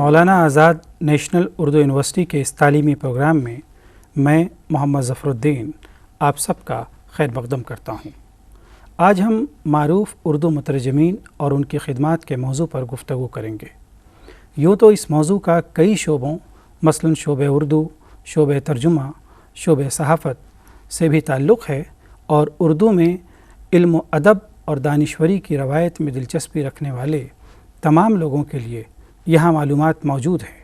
Maulana Azad national Urdu university کے اس تعلیمی programme میں میں محمد ظفر الدین آپ سب کا خیر مقدم کرتا ہوں۔ آج ہم معروف اردو مترجمین اور ان کی خدمات کے موضوع پر گفتگو کریں گے۔ یوں تو اس موضوع کا کئی شعبوں مثلاً شعبہ اردو، شعبہ ترجمہ، شعبہ صحافت سے بھی تعلق ہے اور اردو میں علم و ادب اور دانشوری کی روایت میں دلچسپی رکھنے والے تمام لوگوں کے لیے یہاں معلومات موجود ہیں،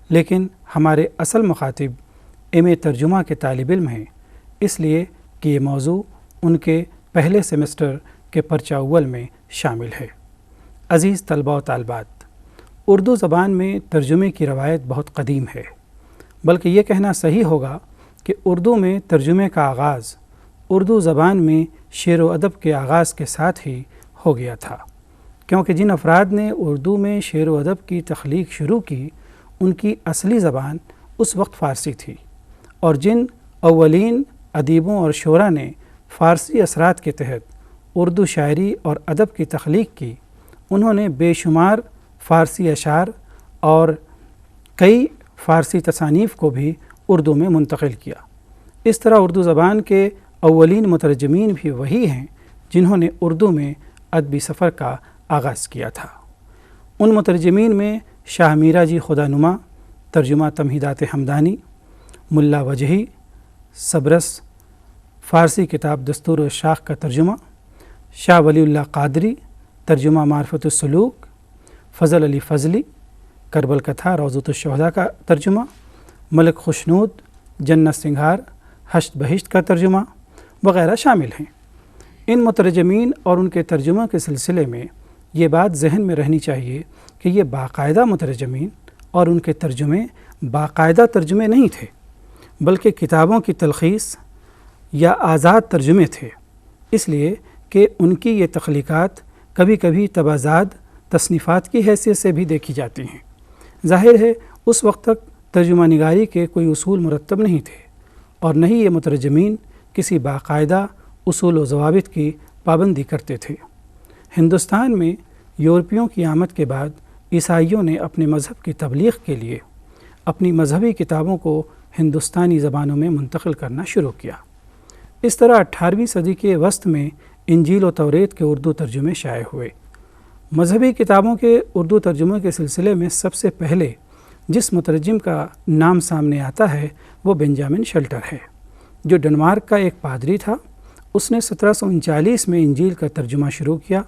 لیکن ہمارے اصل مخاطب ایم.اے. ترجمہ کے طالب علم ہیں، اس لیے کہ یہ موضوع ان کے پہلے سیمسٹر کے پرچہ اول میں شامل ہے۔ عزیز طلباء و طالبات، اردو زبان میں ترجمے کی روایت بہت قدیم ہے، بلکہ یہ کہنا صحیح ہوگا کہ اردو میں ترجمے کا آغاز اردو زبان میں شعر و ادب کے آغاز کے ساتھ ہی ہو گیا تھا، کیونکہ جن افراد نے اردو میں شعر و ادب کی تخلیق شروع کی ان کی اصلی زبان اس وقت فارسی تھی، اور جن اولین ادیبوں اور شعراء نے فارسی اثرات کے تحت اردو شاعری اور ادب کی تخلیق کی، انہوں نے بے شمار فارسی اشعار اور کئی فارسی تصانیف کو بھی اردو میں منتقل کیا۔ اس طرح اردو زبان کے اولین مترجمین بھی وہی ہیں جنہوں نے اردو میں ادبی سفر کا آغاز کیا تھا۔ ان مترجمین میں شاہ میرا جی خدا نما، ترجمہ تمہیدات حمدانی، ملا وجہی، صبرس فارسی کتاب دستور الشاخ کا ترجمہ، شاہ ولی اللہ قادری، ترجمہ معرفت السلوک، فضل علی فضلی، کربل کتھا روضۃ الشہداء کا ترجمہ، ملک خوشنود، جنت سنگھار، ہشت بہشت کا ترجمہ وغیرہ شامل ہیں۔ ان مترجمین اور ان کے ترجمہ کے سلسلے میں یہ بات ذہن میں رہنی چاہیے کہ یہ باقاعدہ مترجمین اور ان کے ترجمے باقاعدہ ترجمے نہیں تھے، بلکہ کتابوں کی تلخیص یا آزاد ترجمے تھے، اس لیے کہ ان کی یہ تخلیقات کبھی کبھی تبازاد تصنیفات کی حیثیت سے بھی دیکھی جاتی ہیں۔ ظاہر ہے اس وقت تک ترجمہ نگاری کے کوئی اصول مرتب نہیں تھے، اور نہ ہی یہ مترجمین کسی باقاعدہ اصول و ضوابط کی پابندی کرتے تھے۔ ہندوستان میں یورپیوں کی آمد کے بعد عیسائیوں نے اپنے مذہب کی تبلیغ کے لیے اپنی مذہبی کتابوں کو ہندوستانی زبانوں میں منتقل کرنا شروع کیا۔ اس طرح 18ویں صدی کے وسط میں انجیل و توریت کے اردو ترجمے شائع ہوئے۔ مذہبی کتابوں کے اردو ترجمے کے سلسلے میں سب سے پہلے جس مترجم کا نام سامنے آتا ہے وہ بنجامن شلٹر ہے، جو ڈنمارک کا ایک پادری تھا۔ اس نے 1739 میں انجیل کا ترجمہ شروع کیا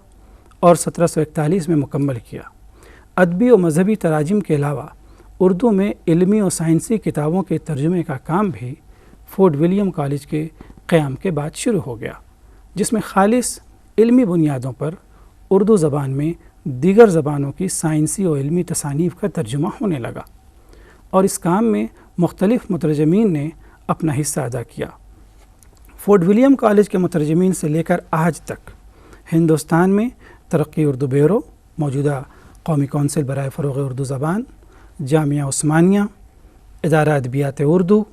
اور 1741 میں مکمل کیا۔ ادبی و مذہبی تراجم کے علاوہ اردو میں علمی و سائنسی کتابوں کے ترجمے کا کام بھی فورٹ ولیم کالج کے قیام کے بعد شروع ہو گیا، جس میں خالص علمی بنیادوں پر اردو زبان میں دیگر زبانوں کی سائنسی و علمی تصانیف کا ترجمہ ہونے لگا، اور اس کام میں مختلف مترجمین نے اپنا حصہ ادا کیا۔ فورٹ ولیم کالج کے مترجمین سے لے کر آج تک ہندوستان میں ترقی اردو بیورو، موجودہ قومی کونسل برائے فروغ اردو زبان، جامعہ عثمانیہ، ادارہ ادبیات اردو،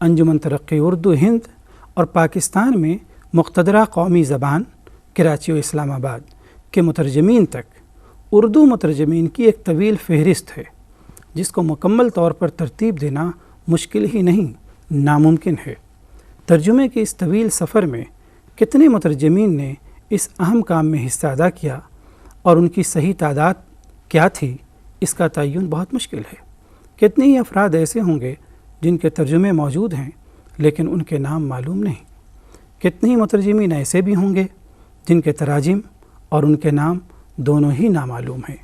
انجمن ترقی اردو ہند، اور پاکستان میں مقتدرہ قومی زبان کراچی و اسلام آباد کے مترجمین تک اردو مترجمین کی ایک طویل فہرست ہے، جس کو مکمل طور پر ترتیب دینا مشکل ہی نہیں، ناممکن ہے۔ ترجمے کے اس طویل سفر میں کتنے مترجمین نے اس اہم کام میں حصہ ادا کیا اور ان کی صحیح تعداد کیا تھی، اس کا تعین بہت مشکل ہے۔ کتنے ہی افراد ایسے ہوں گے جن کے ترجمے موجود ہیں لیکن ان کے نام معلوم نہیں۔ کتنے ہی مترجمین ایسے بھی ہوں گے جن کے تراجم اور ان کے نام دونوں ہی نامعلوم ہیں۔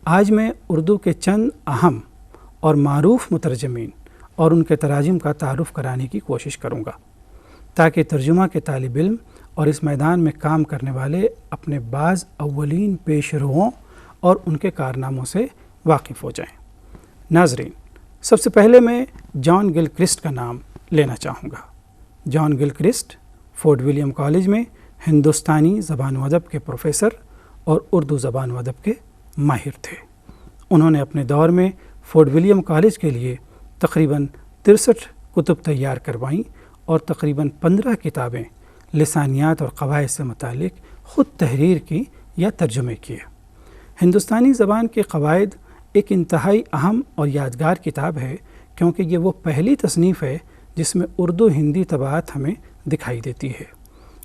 آج میں اردو کے چند اہم اور معروف مترجمین اور ان کے تراجم کا تعارف کرانے کی کوشش کروں گا، تاکہ ترجمہ کے طالب علم اور اس میدان میں کام کرنے والے اپنے بعض اولین پیش روؤں اور ان کے کارناموں سے واقف ہو جائیں۔ ناظرین، سب سے پہلے میں جان گلکرسٹ کا نام لینا چاہوں گا۔ جان گلکرسٹ فورٹ ولیم کالج میں ہندوستانی زبان و ادب کے پروفیسر اور اردو زبان و ادب کے ماہر تھے۔ انہوں نے اپنے دور میں فورٹ ولیم کالج کے لیے تقریباً 63 کتب تیار کروائیں اور تقریباً 15 کتابیں لسانیات اور قواعد سے متعلق خود تحریر کی یا ترجمے کیے۔ ہندوستانی زبان کے قواعد ایک انتہائی اہم اور یادگار کتاب ہے، کیونکہ یہ وہ پہلی تصنیف ہے جس میں اردو ہندی طباعت ہمیں دکھائی دیتی ہے۔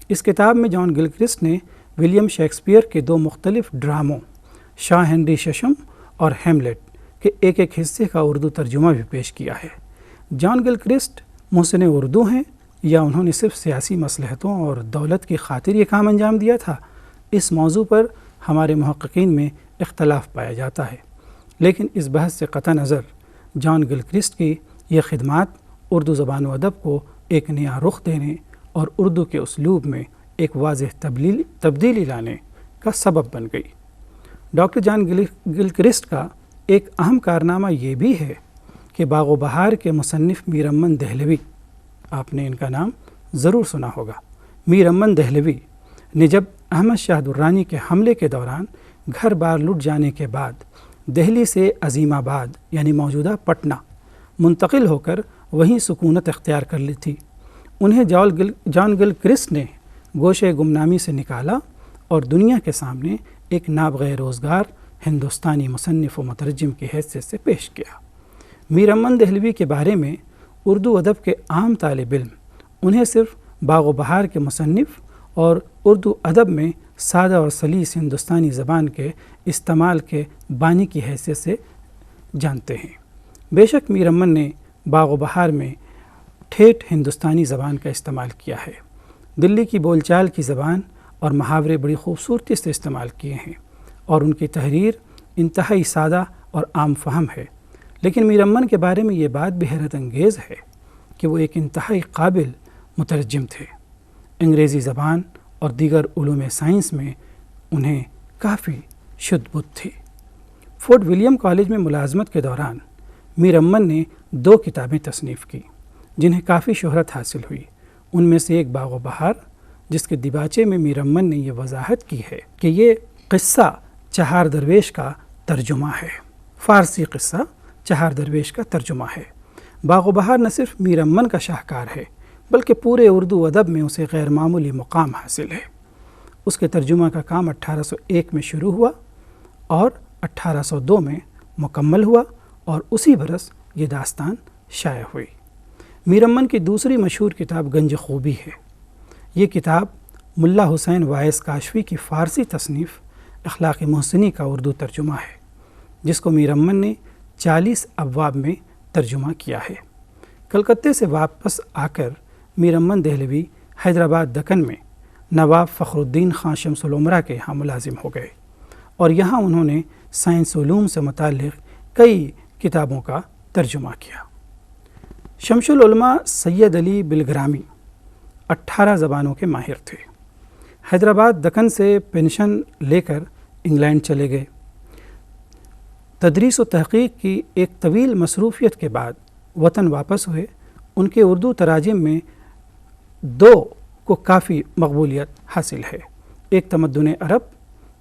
اس کتاب میں جان گلکرسٹ نے ولیم شیکسپیئر کے 2 مختلف ڈراموں شاہ ہنری ششم اور ہیملیٹ کے ایک حصے کا اردو ترجمہ بھی پیش کیا ہے۔ جان گلکرسٹ محسن اردو ہیں یا انہوں نے صرف سیاسی مصلحتوں اور دولت کی خاطر یہ کام انجام دیا تھا؟ اس موضوع پر ہمارے محققین میں اختلاف پایا جاتا ہے، لیکن اس بحث سے قطع نظر جان گلکرسٹ کی یہ خدمات اردو زبان و ادب کو ایک نیا رخ دینے اور اردو کے اسلوب میں ایک واضح تبدیلی لانے کا سبب بن گئی۔ ڈاکٹر جان گلکرسٹ کا ایک اہم کارنامہ یہ بھی ہے کہ باغ و بہار کے مصنف میر امن دہلوی، آپ نے ان کا نام ضرور سنا ہوگا، میر امن دہلوی نے جب احمد شاہ درانی کے حملے کے دوران گھر بار لٹ جانے کے بعد دہلی سے عظیم آباد یعنی موجودہ پٹنہ منتقل ہو کر وہیں سکونت اختیار کر لی تھی، انہیں جان گلکرسٹ نے گوشے گمنامی سے نکالا اور دنیا کے سامنے ایک نابغہ روزگار ہندوستانی مصنف و مترجم کی حیثیت سے پیش کیا۔ میر امن دہلوی کے بارے میں اردو ادب کے عام طالب علم انہیں صرف باغ و بہار کے مصنف اور اردو ادب میں سادہ اور سلیس ہندوستانی زبان کے استعمال کے بانی کی حیثیت سے جانتے ہیں۔ بے شک میر امن نے باغ و بہار میں ٹھیٹھ ہندوستانی زبان کا استعمال کیا ہے، دلی کی بول چال کی زبان اور محاورے بڑی خوبصورتی سے استعمال کیے ہیں اور ان کی تحریر انتہائی سادہ اور عام فہم ہے، لیکن میر امن کے بارے میں یہ بات بھی حیرت انگیز ہے کہ وہ ایک انتہائی قابل مترجم تھے۔ انگریزی زبان اور دیگر علوم سائنس میں انہیں کافی شدھ بدھ تھی۔ فورٹ ولیم کالج میں ملازمت کے دوران میر امن نے 2 کتابیں تصنیف کی جنہیں کافی شہرت حاصل ہوئی۔ ان میں سے ایک باغ و بہار، جس کے دیباچے میں میر امن نے یہ وضاحت کی ہے کہ یہ قصہ چہار درویش کا ترجمہ ہے، فارسی قصہ چہار درویش کا ترجمہ ہے۔ باغ و بہار نہ صرف میر امن کا شاہکار ہے بلکہ پورے اردو ادب میں اسے غیر معمولی مقام حاصل ہے۔ اس کے ترجمہ کا کام 1801 میں شروع ہوا اور 1802 میں مکمل ہوا اور اسی برس یہ داستان شائع ہوئی۔ میر امن کی دوسری مشہور کتاب گنج خوبی ہے۔ یہ کتاب ملا حسین وائس کاشفی کی فارسی تصنیف اخلاق محسنی کا اردو ترجمہ ہے، جس کو میر امن نے 40 ابواب میں ترجمہ کیا ہے۔ کلکتے سے واپس آ کر میر امن دہلوی حیدرآباد دکن میں نواب فخر الدین خان شمس الامراء کے یہاں ملازم ہو گئے اور یہاں انہوں نے سائنس علوم سے متعلق کئی کتابوں کا ترجمہ کیا۔ شمس العلماء سید علی بلگرامی 18 زبانوں کے ماہر تھے۔ حیدرآباد دکن سے پینشن لے کر انگلینڈ چلے گئے۔ تدریس و تحقیق کی ایک طویل مصروفیت کے بعد وطن واپس ہوئے۔ ان کے اردو تراجم میں 2 کو کافی مقبولیت حاصل ہے۔ ایک تمدن عرب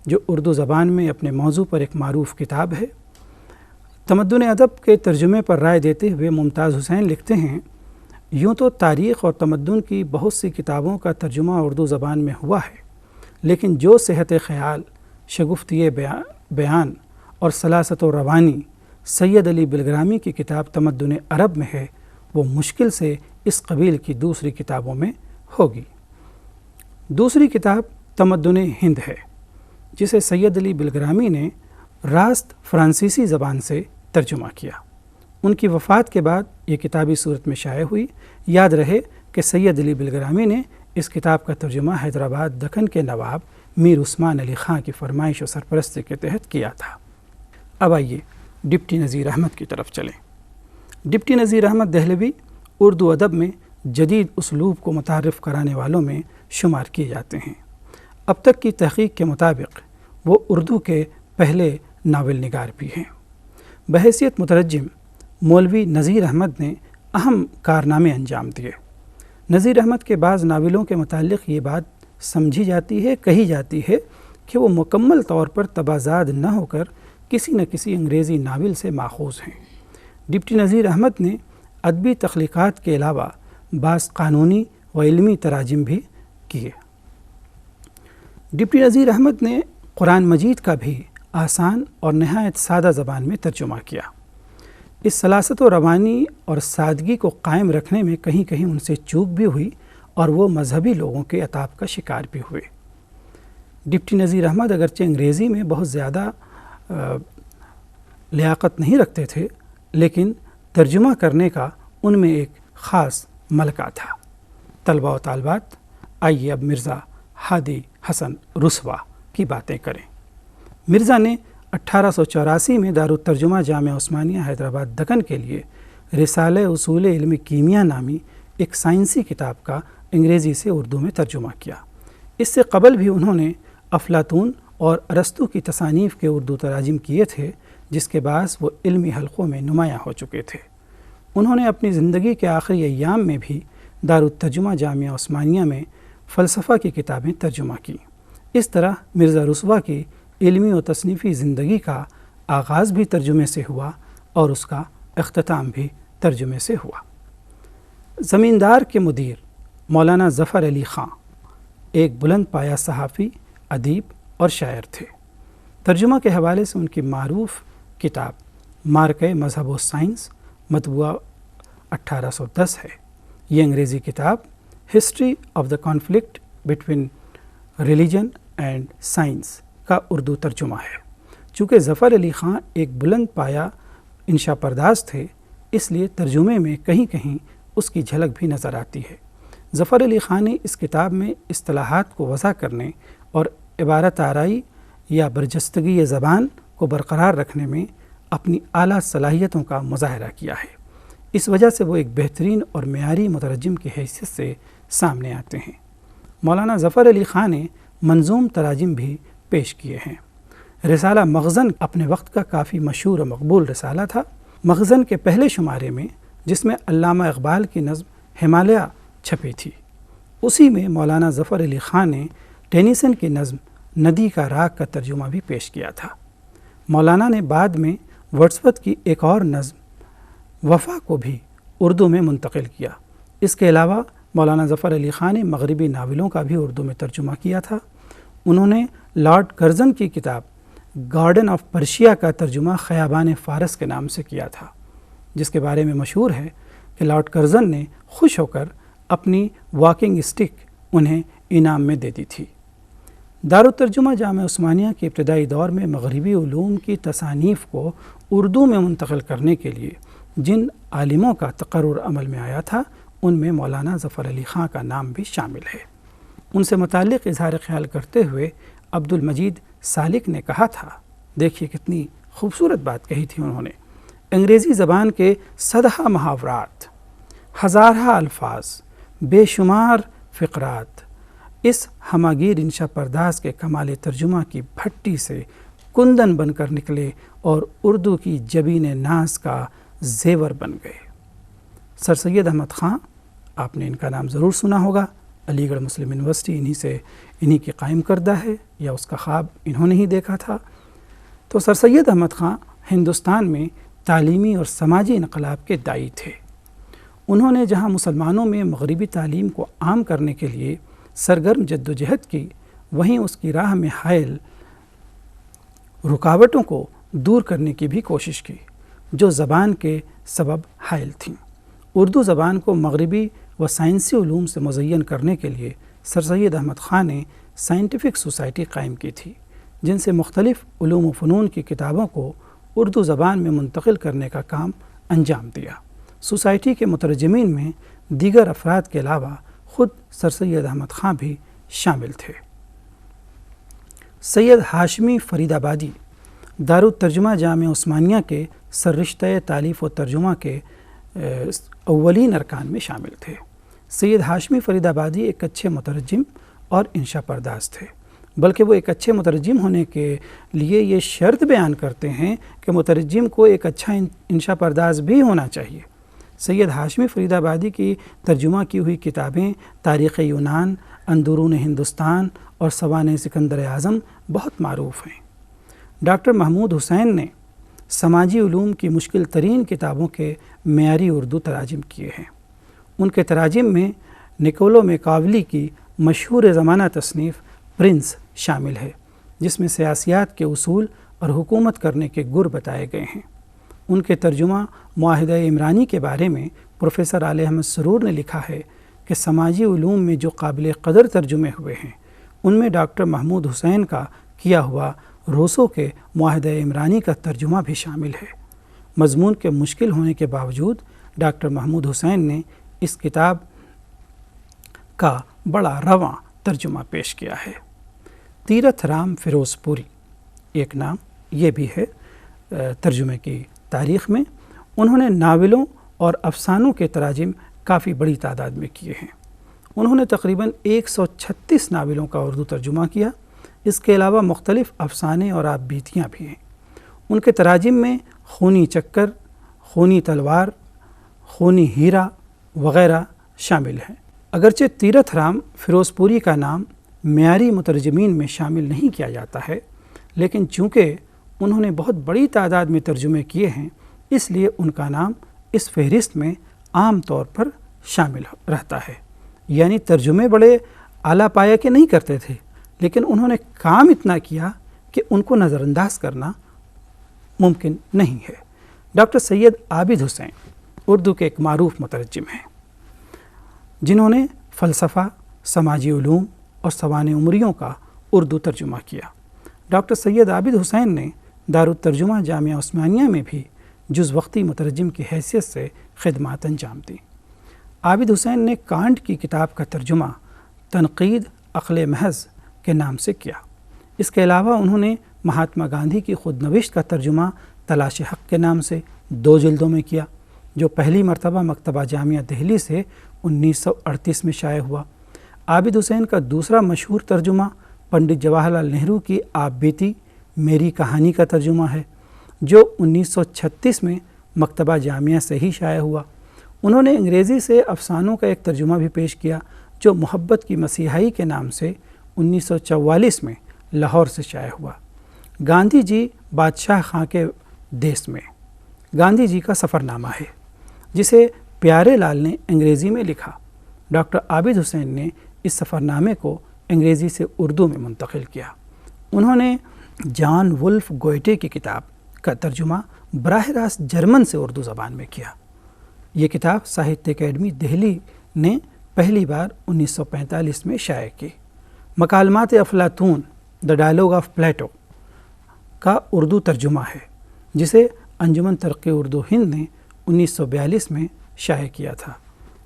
جو اردو زبان میں اپنے موضوع پر ایک معروف کتاب ہے۔ تمدن ادب کے ترجمے پر رائے دیتے ہوئے ممتاز حسین لکھتے ہیں، یوں تو تاریخ اور تمدن کی بہت سی کتابوں کا ترجمہ اردو زبان میں ہوا ہے، لیکن جو صحت خیال، شگفتی بیان اور سلاست و روانی سید علی بلگرامی کی کتاب تمدن عرب میں ہے، وہ مشکل سے اس قبیل کی دوسری کتابوں میں ہوگی۔ دوسری کتاب تمدن ہند ہے، جسے سید علی بلگرامی نے راست فرانسیسی زبان سے ترجمہ کیا۔ ان کی وفات کے بعد یہ کتابی صورت میں شائع ہوئی۔ یاد رہے کہ سید علی بلگرامی نے اس کتاب کا ترجمہ حیدرآباد دکن کے نواب میر عثمان علی خان کی فرمائش و سرپرستی کے تحت کیا تھا۔ اب آئیے ڈپٹی نذیر احمد کی طرف چلیں۔ ڈپٹی نذیر احمد دہلوی اردو ادب میں جدید اسلوب کو متعارف کرانے والوں میں شمار کیے جاتے ہیں۔ اب تک کی تحقیق کے مطابق وہ اردو کے پہلے ناول نگار بھی ہیں۔ بحیثیت مترجم مولوی نذیر احمد نے اہم کارنامے انجام دیے۔ نذیر احمد کے بعض ناولوں کے متعلق یہ بات سمجھی جاتی ہے، کہی جاتی ہے کہ وہ مکمل طور پر تبازاد نہ ہو کر کسی نہ کسی انگریزی ناول سے ماخوذ ہیں۔ ڈپٹی نذیر احمد نے ادبی تخلیقات کے علاوہ بعض قانونی و علمی تراجم بھی کیے۔ ڈپٹی نذیر احمد نے قرآن مجید کا بھی آسان اور نہایت سادہ زبان میں ترجمہ کیا۔ اس سلاست و روانی اور سادگی کو قائم رکھنے میں کہیں کہیں ان سے چوک بھی ہوئی اور وہ مذہبی لوگوں کے عتاب کا شکار بھی ہوئے۔ ڈپٹی نذیر احمد اگرچہ انگریزی میں بہت زیادہ لیاقت نہیں رکھتے تھے، لیکن ترجمہ کرنے کا ان میں ایک خاص ملکہ تھا۔ طلباء و طالبات، آئیے اب مرزا ہادی حسن رسوا کی باتیں کریں۔ مرزا نے 1884 میں دارالترجمہ جامعہ عثمانیہ حیدرآباد دکن کے لیے رسالہ اصول علم کیمیا نامی ایک سائنسی کتاب کا انگریزی سے اردو میں ترجمہ کیا۔ اس سے قبل بھی انہوں نے افلاطون اور ارسطو کی تصانیف کے اردو تراجم کیے تھے، جس کے باعث وہ علمی حلقوں میں نمایاں ہو چکے تھے۔ انہوں نے اپنی زندگی کے آخری ایام میں بھی دارالترجمہ جامعہ عثمانیہ میں فلسفہ کی کتابیں ترجمہ کیں۔ اس طرح مرزا رسوا کی علمی و تصنیفی زندگی کا آغاز بھی ترجمے سے ہوا اور اس کا اختتام بھی ترجمے سے ہوا۔ زمیندار کے مدیر مولانا ظفر علی خان ایک بلند پایہ صحافی، ادیب اور شاعر تھے۔ ترجمہ کے حوالے سے ان کی معروف کتاب مارکہ مذہب و سائنس مطبوعہ 1810 ہے۔ یہ انگریزی کتاب history of the conflict between religion and science کا اردو ترجمہ ہے۔ چونکہ ظفر علی خان ایک بلند پایہ انشا پرداز تھے، اس لیے ترجمے میں کہیں کہیں اس کی جھلک بھی نظر آتی ہے۔ ظفر علی خان نے اس کتاب میں اصطلاحات کو وضع کرنے اور عبارت آرائی یا برجستگی زبان کو برقرار رکھنے میں اپنی اعلیٰ صلاحیتوں کا مظاہرہ کیا ہے۔ اس وجہ سے وہ ایک بہترین اور معیاری مترجم کی حیثیت سے سامنے آتے ہیں۔ مولانا ظفر علی خان نے منظوم تراجم بھی پیش کیے ہیں۔ رسالہ مخزن اپنے وقت کا کافی مشہور و مقبول رسالہ تھا۔ مخزن کے پہلے شمارے میں، جس میں علامہ اقبال کی نظم ہمالیہ چھپی تھی، اسی میں مولانا ظفر علی خان نے ٹینیسن کی نظم ندی کا راگ کا ترجمہ بھی پیش کیا تھا۔ مولانا نے بعد میں ورڈسورتھ کی ایک اور نظم وفا کو بھی اردو میں منتقل کیا۔ اس کے علاوہ مولانا ظفر علی خان نے مغربی ناولوں کا بھی اردو میں ترجمہ کیا تھا۔ انہوں نے لارڈ کرزن کی کتاب گارڈن آف پرشیا کا ترجمہ خیابان فارس کے نام سے کیا تھا، جس کے بارے میں مشہور ہے کہ لارڈ کرزن نے خوش ہو کر اپنی واکنگ اسٹک انہیں انعام میں دے دی تھی۔ دارالترجمہ جامعہ عثمانیہ کے ابتدائی دور میں مغربی علوم کی تصانیف کو اردو میں منتقل کرنے کے لیے جن عالموں کا تقرر عمل میں آیا تھا، ان میں مولانا ظفر علی خان کا نام بھی شامل ہے۔ ان سے متعلق اظہار خیال کرتے ہوئے عبد المجید سالک نے کہا تھا، دیکھیے کتنی خوبصورت بات کہی تھی انہوں نے، انگریزی زبان کے صدہا محاورات، ہزارہ الفاظ، بے شمار فقرات اس ہماگیر انشا پرداز کے کمال ترجمہ کی بھٹی سے کندن بن کر نکلے اور اردو کی جبین ناز کا زیور بن گئے۔ سر سید احمد خان، آپ نے ان کا نام ضرور سنا ہوگا، علی گڑھ مسلم یونیورسٹی انہی کی قائم کردہ ہے، یا اس کا خواب انہوں نے ہی دیکھا تھا۔ تو سر سید احمد خان ہندوستان میں تعلیمی اور سماجی انقلاب کے داعی تھے۔ انہوں نے جہاں مسلمانوں میں مغربی تعلیم کو عام کرنے کے لیے سرگرم جدوجہد کی، وہیں اس کی راہ میں حائل رکاوٹوں کو دور کرنے کی بھی کوشش کی جو زبان کے سبب حائل تھیں۔ اردو زبان کو مغربی و سائنسی علوم سے مزین کرنے کے لیے سر سید احمد خان نے سائنٹیفک سوسائٹی قائم کی تھی، جن سے مختلف علوم و فنون کی کتابوں کو اردو زبان میں منتقل کرنے کا کام انجام دیا۔ سوسائٹی کے مترجمین میں دیگر افراد کے علاوہ خود سر سید احمد خان بھی شامل تھے۔ سید ہاشمی فرید آبادی دارالترجمہ جامعہ عثمانیہ کے سررشتہ تالیف و ترجمہ کے اولین ارکان میں شامل تھے۔ سید ہاشمی فرید آبادی ایک اچھے مترجم اور انشا پرداز تھے، بلکہ وہ ایک اچھے مترجم ہونے کے لیے یہ شرط بیان کرتے ہیں کہ مترجم کو ایک اچھا انشا پرداز بھی ہونا چاہیے۔ سید ہاشمی فرید آبادی کی ترجمہ کی ہوئی کتابیں تاریخ یونان، اندرون ہندوستان اور سوانح سکندر اعظم بہت معروف ہیں۔ ڈاکٹر محمود حسین نے سماجی علوم کی مشکل ترین کتابوں کے معیاری اردو تراجم کیے ہیں۔ ان کے تراجم میں نکولو میکاولی کی مشہور زمانہ تصنیف پرنس شامل ہے، جس میں سیاسیات کے اصول اور حکومت کرنے کے گر بتائے گئے ہیں۔ ان کے ترجمہ معاہدہ عمرانی کے بارے میں پروفیسر علی احمد سرور نے لکھا ہے کہ سماجی علوم میں جو قابل قدر ترجمے ہوئے ہیں ان میں ڈاکٹر محمود حسین کا کیا ہوا روسو کے معاہدہ عمرانی کا ترجمہ بھی شامل ہے۔ مضمون کے مشکل ہونے کے باوجود ڈاکٹر محمود حسین نے اس کتاب کا بڑا رواں ترجمہ پیش کیا ہے۔ تیرتھ رام فیروز پوری ایک نام یہ بھی ہے ترجمے کی تاریخ میں۔ انہوں نے ناولوں اور افسانوں کے تراجم کافی بڑی تعداد میں کیے ہیں۔ انہوں نے تقریباً 136 ناولوں کا اردو ترجمہ کیا۔ اس کے علاوہ مختلف افسانے اور آپ بیتیاں بھی ہیں۔ ان کے تراجم میں خونی چکر، خونی تلوار، خونی ہیرا وغیرہ شامل ہیں۔ اگرچہ تیرتھ رام فیروز پوری کا نام معیاری مترجمین میں شامل نہیں کیا جاتا ہے، لیکن چونکہ انہوں نے بہت بڑی تعداد میں ترجمے کیے ہیں اس لیے ان کا نام اس فہرست میں عام طور پر شامل رہتا ہے۔ یعنی ترجمے بڑے اعلیٰ پایہ کے نہیں کرتے تھے، لیکن انہوں نے کام اتنا کیا کہ ان کو نظر انداز کرنا ممکن نہیں ہے۔ ڈاکٹر سید عابد حسین اردو کے ایک معروف مترجم ہیں جنہوں نے فلسفہ، سماجی علوم اور سوانح عمریوں کا اردو ترجمہ کیا۔ ڈاکٹر سید عابد حسین نے دارالترجمہ جامعہ عثمانیہ میں بھی جز وقتی مترجم کی حیثیت سے خدمات انجام دیں۔ عابد حسین نے کانٹ کی کتاب کا ترجمہ تنقید عقل محض کے نام سے کیا۔ اس کے علاوہ انہوں نے مہاتما گاندھی کی خود نوشت کا ترجمہ تلاش حق کے نام سے 2 جلدوں میں کیا، جو پہلی مرتبہ مکتبہ جامعہ دہلی سے 1938 میں شائع ہوا۔ عابد حسین کا دوسرا مشہور ترجمہ پنڈت جواہر لال نہرو کی آپ بیتی میری کہانی کا ترجمہ ہے، جو 1936 میں مکتبہ جامعہ سے ہی شائع ہوا۔ انہوں نے انگریزی سے افسانوں کا ایک ترجمہ بھی پیش کیا جو محبت کی مسیحائی کے نام سے 1944 میں لاہور سے شائع ہوا۔ گاندھی جی بادشاہ خاں کے دیس میں گاندھی جی کا سفر نامہ ہے، جسے پیارے لال نے انگریزی میں لکھا۔ ڈاکٹر عابد حسین نے اس سفر نامے کو انگریزی سے اردو میں منتقل کیا۔ انہوں نے جان ولف گوئٹے کی کتاب کا ترجمہ براہ راست جرمن سے اردو زبان میں کیا۔ یہ کتاب ساہتیہ اکیڈمی دہلی نے پہلی بار 1945 میں شائع کی۔ مکالمات افلاطون دا ڈائلاگ آف پلیٹو کا اردو ترجمہ ہے، جسے انجمن ترقی اردو ہند نے 1942 میں شائع کیا تھا۔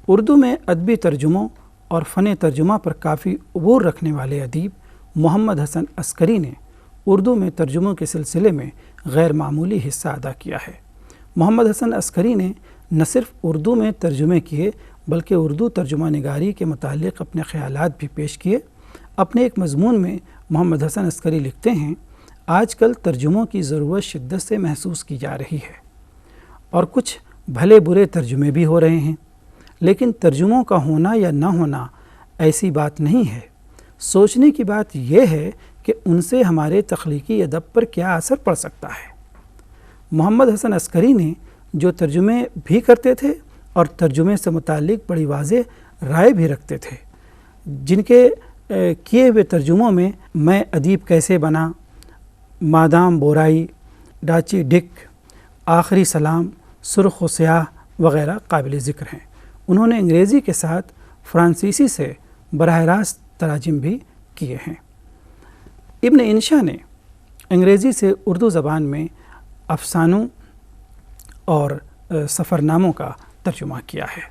اردو میں ادبی ترجموں اور فن ترجمہ پر کافی عبور رکھنے والے ادیب محمد حسن عسکری نے اردو میں ترجموں کے سلسلے میں غیر معمولی حصہ ادا کیا ہے۔ محمد حسن عسکری نے نہ صرف اردو میں ترجمے کیے بلکہ اردو ترجمہ نگاری کے متعلق اپنے خیالات بھی پیش کیے۔ اپنے ایک مضمون میں محمد حسن عسکری لکھتے ہیں، آج کل ترجموں کی ضرورت شدت سے محسوس کی جا رہی ہے اور کچھ بھلے برے ترجمے بھی ہو رہے ہیں، لیکن ترجموں کا ہونا یا نہ ہونا ایسی بات نہیں ہے۔ سوچنے کی بات یہ ہے کہ ان سے ہمارے تخلیقی ادب پر کیا اثر پڑ سکتا ہے۔ محمد حسن عسکری نے جو ترجمے بھی کرتے تھے اور ترجمے سے متعلق بڑی واضح رائے بھی رکھتے تھے، جن کے کیے ہوئے ترجموں میں میں ادیب کیسے بنا، مادام بورائی، ڈاچی ڈک، آخری سلام، سرخ و سیاہ وغیرہ قابل ذکر ہیں۔ انہوں نے انگریزی کے ساتھ فرانسیسی سے براہ راست تراجم بھی کیے ہیں۔ ابن انشا نے انگریزی سے اردو زبان میں افسانوں اور سفرناموں کا ترجمہ کیا ہے۔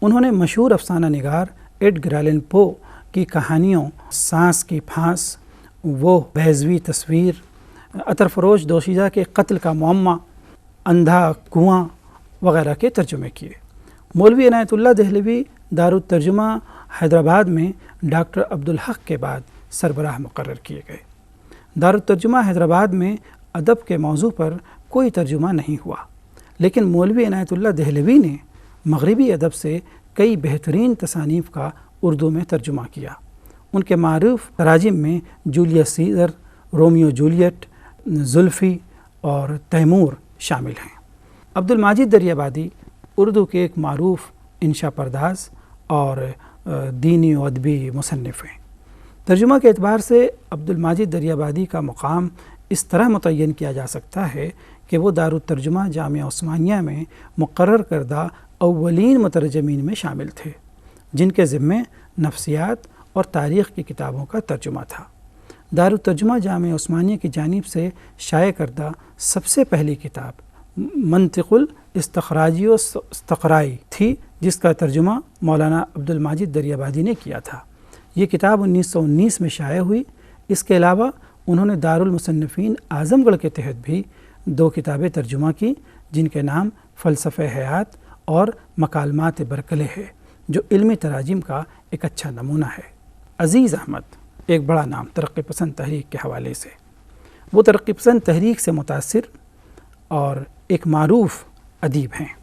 انہوں نے مشہور افسانہ نگار ایڈگر ایلن پو کی کہانیوں سانس کی پھانس، وہ بیضوی تصویر، عطر فروش دوشیزہ کے قتل کا معمہ، اندھا کنواں وغیرہ کے ترجمے کیے۔ مولوی عنایت اللہ دہلوی دارالترجمہ حیدرآباد میں ڈاکٹر عبدالحق کے بعد سربراہ مقرر کیے گئے۔ دارالترجمہ حیدرآباد میں ادب کے موضوع پر کوئی ترجمہ نہیں ہوا، لیکن مولوی عنایت اللہ دہلوی نے مغربی ادب سے کئی بہترین تصانیف کا اردو میں ترجمہ کیا۔ ان کے معروف تراجم میں Julius Caesar, Romeo Juliet, Zulfi اور تیمور شامل ہیں۔ عبد الماجد دریابادی اردو کے ایک معروف انشا پرداز اور دینی و ادبی مصنف ہیں۔ ترجمہ کے اعتبار سے عبد الماجد دریابادی کا مقام اس طرح متعین کیا جا سکتا ہے کہ وہ دارالترجمہ جامعہ عثمانیہ میں مقرر کردہ اولین مترجمین میں شامل تھے، جن کے ذمے نفسیات اور تاریخ کی کتابوں کا ترجمہ تھا۔ دارالترجمہ جامعہ عثمانیہ کی جانب سے شائع کردہ سب سے پہلی کتاب منطق الاستخراجی و استقرائی تھی، جس کا ترجمہ مولانا عبدالماجد دریابادی نے کیا تھا۔ یہ کتاب 1919 میں شائع ہوئی۔ اس کے علاوہ انہوں نے دارالمصنفین اعظم گڑھ کے تحت بھی 2 کتابیں ترجمہ کی، جن کے نام فلسفہ حیات اور مکالمات برکلے ہے، جو علمی تراجم کا ایک اچھا نمونہ ہے۔ عزیز احمد ایک بڑا نام ترقی پسند تحریک کے حوالے سے، وہ ترقی پسند تحریک سے متاثر اور ایک معروف ادیب ہیں،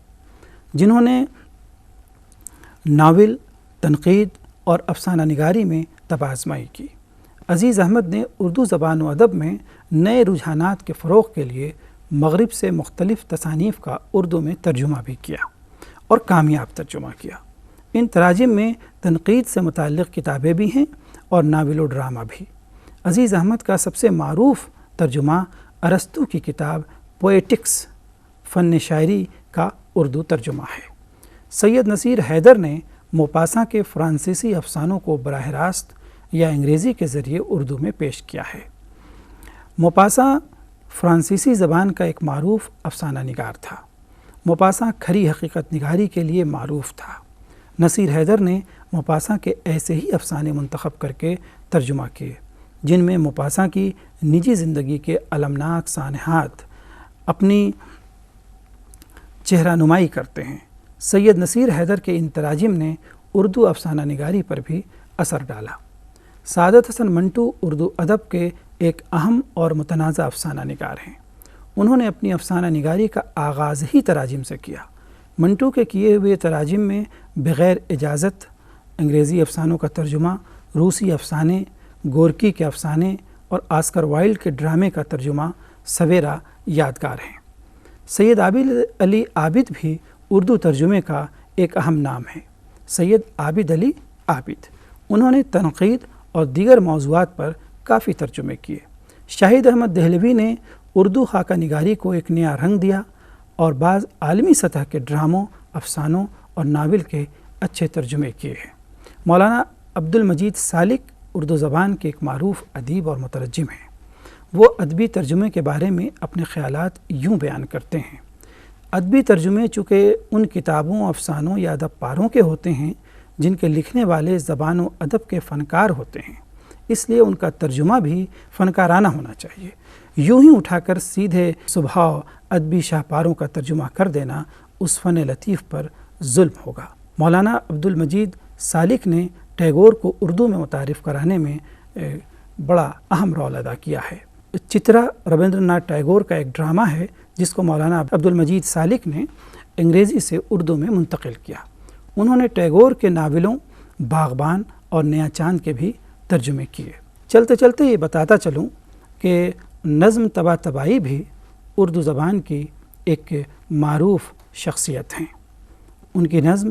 جنہوں نے ناول، تنقید اور افسانہ نگاری میں طب آزمائی کی۔ عزیز احمد نے اردو زبان و ادب میں نئے رجحانات کے فروغ کے لیے مغرب سے مختلف تصانیف کا اردو میں ترجمہ بھی کیا اور کامیاب ترجمہ کیا۔ ان تراجم میں تنقید سے متعلق کتابیں بھی ہیں اور ناول و ڈرامہ بھی۔ عزیز احمد کا سب سے معروف ترجمہ ارسطو کی کتاب پوئیٹکس، فن شاعری کا اردو ترجمہ ہے۔ سید نصیر حیدر نے موپاسا کے فرانسیسی افسانوں کو براہ راست یا انگریزی کے ذریعے اردو میں پیش کیا ہے۔ موپاسا فرانسیسی زبان کا ایک معروف افسانہ نگار تھا۔ موپاسا کھری حقیقت نگاری کے لیے معروف تھا۔ نصیر حیدر نے موپاسا کے ایسے ہی افسانے منتخب کر کے ترجمہ کیے، جن میں موپاسا کی نجی زندگی کے المناک سانحات اپنی چہرہ نمائی کرتے ہیں۔ سید نصیر حیدر کے ان تراجم نے اردو افسانہ نگاری پر بھی اثر ڈالا۔ سعادت حسن منٹو اردو ادب کے ایک اہم اور متنازع افسانہ نگار ہیں۔ انہوں نے اپنی افسانہ نگاری کا آغاز ہی تراجم سے کیا۔ منٹو کے کیے ہوئے تراجم میں بغیر اجازت انگریزی افسانوں کا ترجمہ، روسی افسانے، گورکی کے افسانے اور آسکر وائلڈ کے ڈرامے کا ترجمہ سویرا یادگار ہیں۔ سید عابد علی عابد بھی اردو ترجمے کا ایک اہم نام ہے۔ سید عابد علی عابد، انہوں نے تنقید اور دیگر موضوعات پر کافی ترجمے کیے۔ شاہد احمد دہلوی نے اردو خاکہ نگاری کو ایک نیا رنگ دیا اور بعض عالمی سطح کے ڈراموں، افسانوں اور ناول کے اچھے ترجمے کیے ہیں۔ مولانا عبدالمجید سالک اردو زبان کے ایک معروف ادیب اور مترجم ہیں۔ وہ ادبی ترجمے کے بارے میں اپنے خیالات یوں بیان کرتے ہیں: ادبی ترجمے چونکہ ان کتابوں، افسانوں یا ادب پاروں کے ہوتے ہیں جن کے لکھنے والے زبان و ادب کے فنکار ہوتے ہیں، اس لیے ان کا ترجمہ بھی فنکارانہ ہونا چاہیے۔ یوں ہی اٹھا کر سیدھے صبحاؤ ادبی شاہپاروں کا ترجمہ کر دینا اس فن لطیف پر ظلم ہوگا۔ مولانا عبدالمجید سالک نے ٹیگور کو اردو میں متعارف کرانے میں بڑا اہم رول ادا کیا ہے۔ چترا ربندر ناتھ ٹیگور کا ایک ڈرامہ ہے جس کو مولانا عبدالمجید سالک نے انگریزی سے اردو میں منتقل کیا۔ انہوں نے ٹیگور کے ناولوں باغبان اور نیا چاند کے بھی ترجمے کیے۔ چلتے چلتے یہ بتاتا چلوں کہ نظم طباطبائی بھی اردو زبان کی ایک معروف شخصیت ہیں۔ ان کی نظم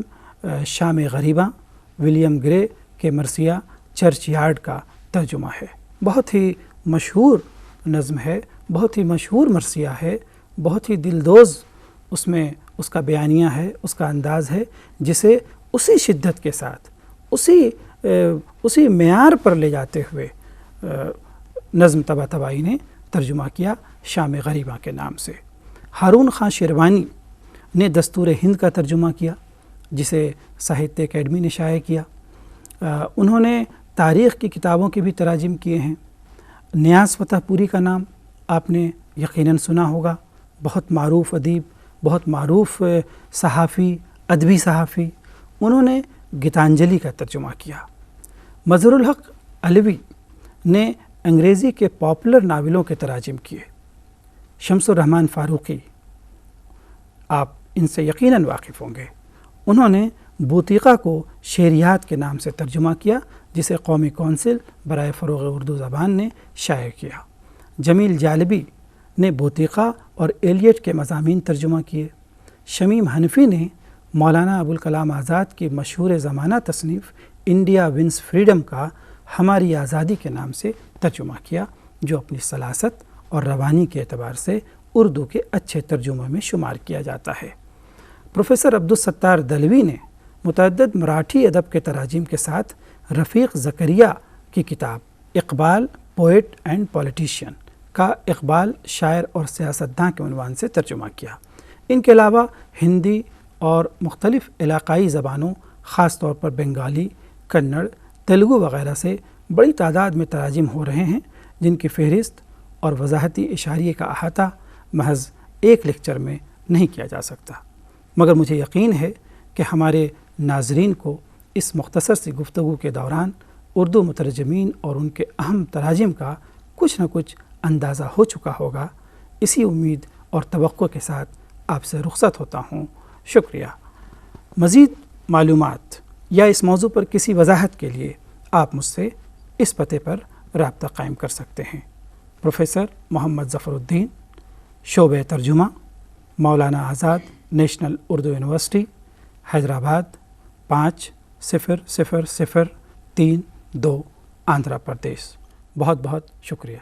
شام غریباں ولیم گرے کے مرثیہ چرچ یارڈ کا ترجمہ ہے۔ بہت ہی مشہور نظم ہے، بہت ہی مشہور مرثیہ ہے، بہت ہی دلدوز اس میں اس کا بیانیہ ہے، اس کا انداز ہے، جسے اسی شدت کے ساتھ اسی معیار پر لے جاتے ہوئے نظم طباطبائی نے ترجمہ کیا شام غریباں کے نام سے۔ ہارون خان شیروانی نے دستور ہند کا ترجمہ کیا، جسے ساہتیہ اکیڈمی نے شائع کیا۔ انہوں نے تاریخ کی کتابوں کے بھی تراجم کیے ہیں۔ نیاز فتح پوری کا نام آپ نے یقیناً سنا ہوگا، بہت معروف ادیب، بہت معروف صحافی، ادبی صحافی۔ انہوں نے گیتانجلی کا ترجمہ کیا۔ مظہر الحق علوی نے انگریزی کے پاپولر ناولوں کے تراجم کیے۔ شمس الرحمن فاروقی، آپ ان سے یقیناً واقف ہوں گے، انہوں نے بوتیقہ کو شعریات کے نام سے ترجمہ کیا، جسے قومی کونسل برائے فروغ اردو زبان نے شائع کیا۔ جمیل جالبی نے بوتیقہ اور ایلیٹ کے مضامین ترجمہ کیے۔ شمیم حنفی نے مولانا ابوالکلام آزاد کی مشہور زمانہ تصنیف انڈیا ونس فریڈم کا ہماری آزادی کے نام سے ترجمہ کیا، جو اپنی سلاست اور روانی کے اعتبار سے اردو کے اچھے ترجموں میں شمار کیا جاتا ہے۔ پروفیسر عبدالستار دلوی نے متعدد مراٹھی ادب کے تراجم کے ساتھ رفیق زکریا کی کتاب اقبال پوئٹ اینڈ پولیٹیشین کا اقبال شاعر اور سیاستداں کے عنوان سے ترجمہ کیا۔ ان کے علاوہ ہندی اور مختلف علاقائی زبانوں خاص طور پر بنگالی، کنڑ، تیلگو وغیرہ سے بڑی تعداد میں تراجم ہو رہے ہیں، جن کی فہرست اور وضاحتی اشاریے کا احاطہ محض ایک لیکچر میں نہیں کیا جا سکتا، مگر مجھے یقین ہے کہ ہمارے ناظرین کو اس مختصر سی گفتگو کے دوران اردو مترجمین اور ان کے اہم تراجم کا کچھ نہ کچھ اندازہ ہو چکا ہوگا۔ اسی امید اور توقع کے ساتھ آپ سے رخصت ہوتا ہوں۔ شکریہ۔ مزید معلومات یا اس موضوع پر کسی وضاحت کے لیے آپ مجھ سے اس پتے پر رابطہ قائم کر سکتے ہیں۔ پروفیسر محمد ظفر الدین، شعبہ ترجمہ، مولانا آزاد نیشنل اردو یونیورسٹی، حیدرآباد 50002، آندھرا پردیش۔ بہت بہت شکریہ۔